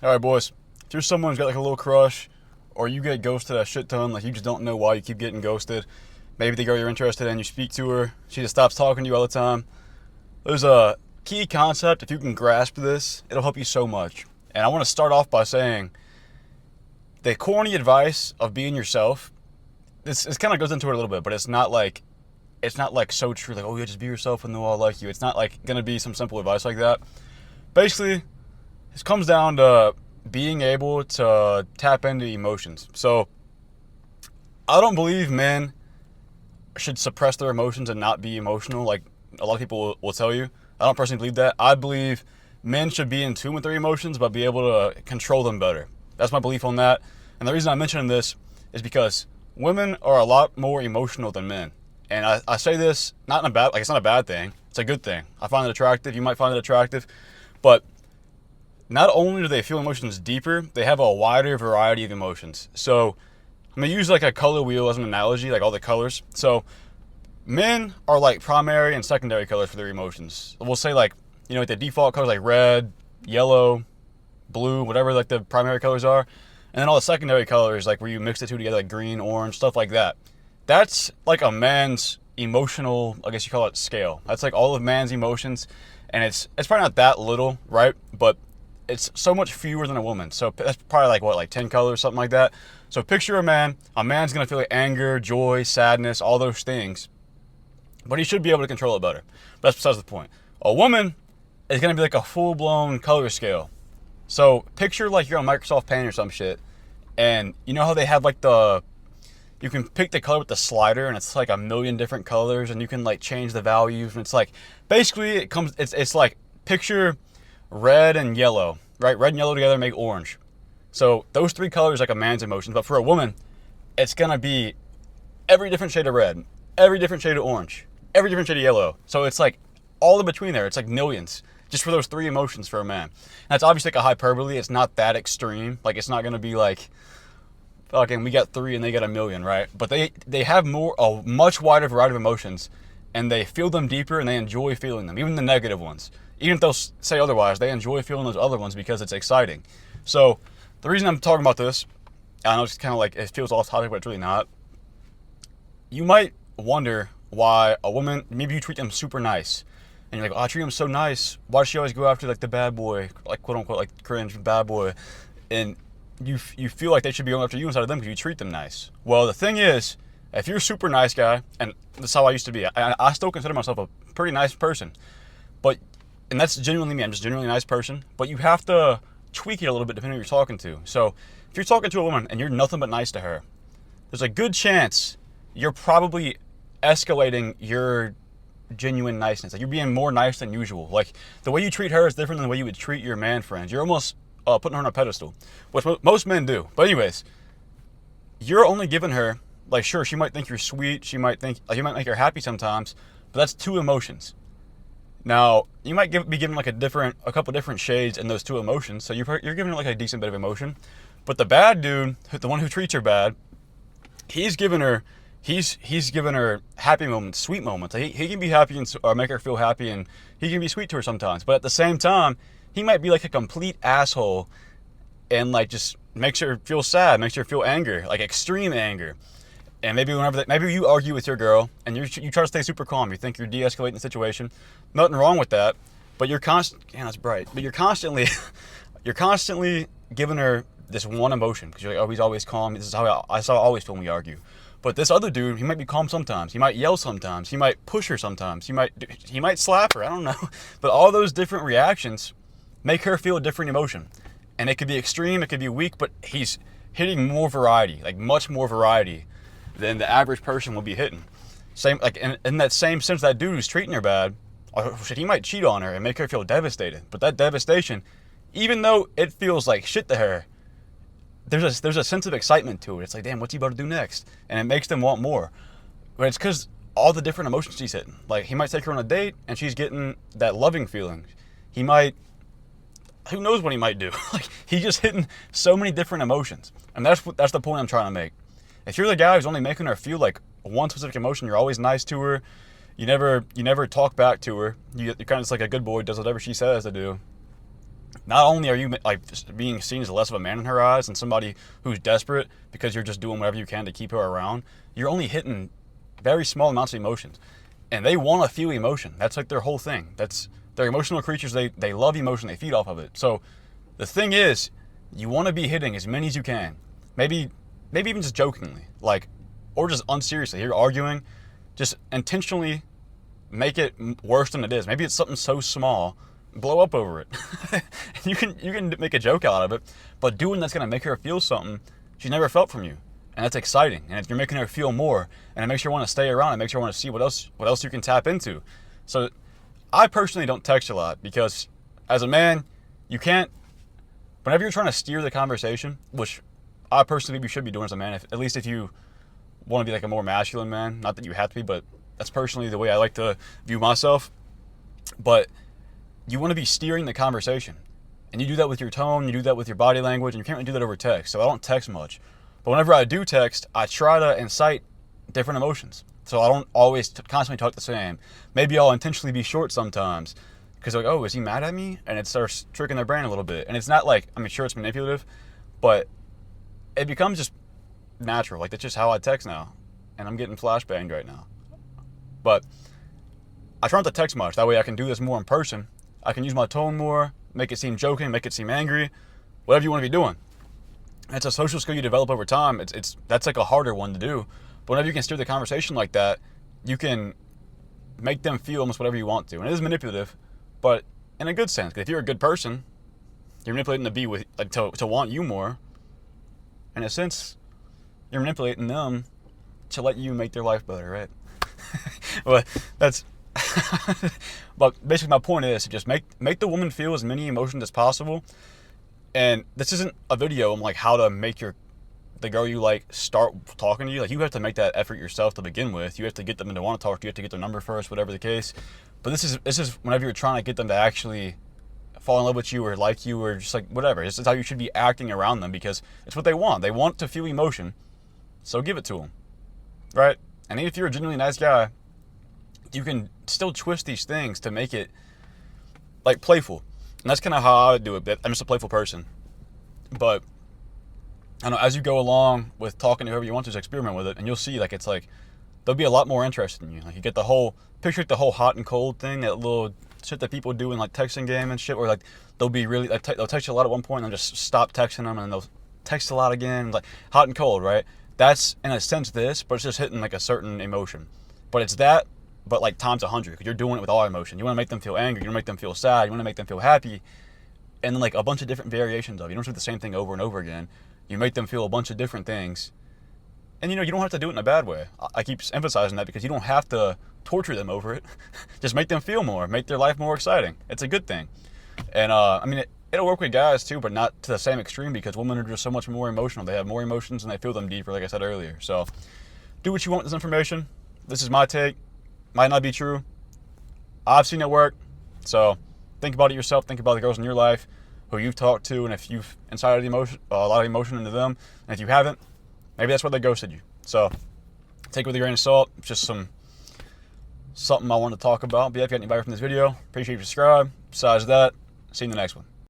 All right, boys. If you're someone who's got like a little crush, or you get ghosted a shit ton, like you just don't know why you keep getting ghosted. Maybe the girl you're interested in, you speak to her, she just stops talking to you all the time. There's a key concept. If you can grasp this, it'll help you so much. And I want to start off by saying the corny advice of being yourself. This kind of goes into it a little bit, but it's not like so true. Like, oh yeah, just be yourself and they'll all like you. It's not like gonna be some simple advice like that. Basically, this comes down to being able to tap into emotions. So I don't believe men should suppress their emotions and not be emotional like a lot of people will tell you. I don't personally believe that. I believe men should be in tune with their emotions but be able to control them better. That's my belief on that. And the reason I'm mentioning this is because women are a lot more emotional than men. And I say this not in a bad, like it's not a bad thing. It's a good thing. I find it attractive. You might find it attractive. But not only do they feel emotions deeper, they have a wider variety of emotions. So I'm gonna use like a color wheel as an analogy, like all the colors. So men are like primary and secondary colors for their emotions. We'll say like, like the default colors like red, yellow, blue, whatever like the primary colors are. And then all the secondary colors like where you mix the two together like green, orange, stuff like that. That's like a man's emotional, I guess you call it scale. That's like all of man's emotions. And it's probably not that little, right? But it's so much fewer than a woman. So that's probably like what, like 10 colors, something like that. So picture a man. A man's gonna feel like anger, joy, sadness, all those things. But he should be able to control it better. But that's besides the point. A woman is gonna be like a full-blown color scale. So picture like you're on Microsoft Paint or some shit. And you know how they have like you can pick the color with the slider and it's like a million different colors and you can like change the values. And it's like, basically it's like picture red and yellow, right? Red and yellow together make orange. So those three colors like a man's emotions, but for a woman, it's gonna be every different shade of red, every different shade of orange, every different shade of yellow. So it's like all in between there. It's like millions just for those three emotions for a man. And that's obviously like a hyperbole. It's not that extreme. Like it's not gonna be like, fucking, we got three and they got a million, right? But they have a much wider variety of emotions, and they feel them deeper and they enjoy feeling them, even the negative ones. Even if they'll say otherwise, they enjoy feeling those other ones because it's exciting. So the reason I'm talking about this, I know it's kind of like it feels off topic, but it's really not. You might wonder why a woman, maybe you treat them super nice, and you're like, oh, I treat them so nice. Why does she always go after like the bad boy, like quote unquote, like cringe bad boy? And you feel like they should be going after you instead of them because you treat them nice. Well, the thing is, if you're a super nice guy, and that's how I used to be, I still consider myself a pretty nice person, and that's genuinely me. I'm just a genuinely nice person, but you have to tweak it a little bit depending on who you're talking to. So if you're talking to a woman and you're nothing but nice to her, there's a good chance you're probably escalating your genuine niceness. Like you're being more nice than usual. Like the way you treat her is different than the way you would treat your man friends. You're almost putting her on a pedestal, which most men do. But anyways, you're only giving her, like, sure, she might think you're sweet. She might think, like, you might make her happy sometimes, but that's two emotions. Now, you might be given like a couple different shades in those two emotions, so you're giving her like a decent bit of emotion. But the bad dude, the one who treats her bad, he's giving her happy moments, sweet moments. He can be happy or make her feel happy, and he can be sweet to her sometimes. But at the same time, he might be like a complete asshole and like just makes her feel sad, makes her feel anger, like extreme anger. And maybe maybe you argue with your girl and you try to stay super calm. You think you're de-escalating the situation. Nothing wrong with that. But that's bright. But you're constantly giving her this one emotion because you're like, oh, he's always calm. This is how I always feel when we argue. But this other dude, he might be calm sometimes. He might yell sometimes. He might push her sometimes. He might slap her. I don't know. But all those different reactions make her feel a different emotion. And it could be extreme, it could be weak, but he's hitting more variety, like much more variety than the average person will be hitting. Same, like in that same sense, that dude who's treating her bad, he might cheat on her and make her feel devastated. But that devastation, even though it feels like shit to her, there's a sense of excitement to it. It's like, damn, what's he about to do next? And it makes them want more. But it's because all the different emotions she's hitting. Like, he might take her on a date and she's getting that loving feeling. Who knows what he might do? Like, he's just hitting so many different emotions. And that's the point I'm trying to make. If you're the guy who's only making her feel like one specific emotion, you're always nice to her, you never talk back to her, you're kind of just like a good boy, does whatever she says to do, not only are you like just being seen as less of a man in her eyes and somebody who's desperate because you're just doing whatever you can to keep her around, you're only hitting very small amounts of emotions. And they want to feel emotion. That's like their whole thing. They're emotional creatures. They love emotion. They feed off of it. So the thing is, you want to be hitting as many as you can. Maybe even just jokingly, like, or just unseriously. You're arguing, just intentionally make it worse than it is. Maybe it's something so small, blow up over it. you can make a joke out of it, but doing that's gonna make her feel something she's never felt from you, and that's exciting. And you're making her feel more, and it makes her want to stay around. It makes her want to see what else you can tap into. So, I personally don't text a lot because, as a man, you can't. Whenever you're trying to steer the conversation, which I personally believe you should be doing as a man, at least if you want to be like a more masculine man. Not that you have to be, but that's personally the way I like to view myself. But you want to be steering the conversation. And you do that with your tone, you do that with your body language, and you can't really do that over text. So I don't text much. But whenever I do text, I try to incite different emotions. So I don't always constantly talk the same. Maybe I'll intentionally be short sometimes. Because like, oh, is he mad at me? And it starts tricking their brain a little bit. And it's not like, I mean, sure, it's manipulative, but it becomes just natural. Like, that's just how I text now. And I'm getting flashbanged right now. But I try not to text much. That way I can do this more in person. I can use my tone more, make it seem joking, make it seem angry, whatever you want to be doing. It's a social skill you develop over time. That's like a harder one to do. But whenever you can steer the conversation like that, you can make them feel almost whatever you want to. And it is manipulative, but in a good sense. 'Cause if you're a good person, you're manipulating to be with, like, to want you more. In a sense, you're manipulating them to let you make their life better, right? But that's. But basically, my point is to just make the woman feel as many emotions as possible. And this isn't a video on like how to make the girl you like start talking to you. Like, you have to make that effort yourself to begin with. You have to get them to want to talk to you. You have to get their number first, whatever the case. But this is whenever you're trying to get them to actually fall in love with you or like you or just like whatever. This is how you should be acting around them because it's what they want. They want to feel emotion, so give it to them, right? And if you're a genuinely nice guy, you can still twist these things to make it like playful. And that's kind of how I would do it. I'm just a playful person. But I don't know, as you go along with talking to whoever you want to, just experiment with it, and you'll see like it's like they'll be a lot more interested in you. Like, you get the whole hot and cold thing, that little shit that people do in like texting game and shit, where like they'll be really like they'll text you a lot at one point and they'll just stop texting them and they'll text a lot again, like hot and cold, right? That's in a sense this, but it's just hitting like a certain emotion. But it's that, but like times 100, because you're doing it with all emotion. You want to make them feel angry, you want to make them feel sad, you want to make them feel happy, and then like a bunch of different variations of it. You don't do the same thing over and over again. You make them feel a bunch of different things. And you don't have to do it in a bad way. I keep emphasizing that because you don't have to torture them over it. Just make them feel more, make their life more exciting. It's a good thing. And I mean, it'll work with guys too, but not to the same extreme, because women are just so much more emotional. They have more emotions and they feel them deeper, like I said earlier. So do what you want with this information. This is my take. Might not be true. I've seen it work. So think about it yourself. Think about the girls in your life who you've talked to, and if you've incited a lot of emotion into them, and if you haven't, maybe that's why they ghosted you. So take it with a grain of salt. It's just something I wanted to talk about. But yeah, if you got any value from this video, appreciate you subscribe. Besides that, see you in the next one.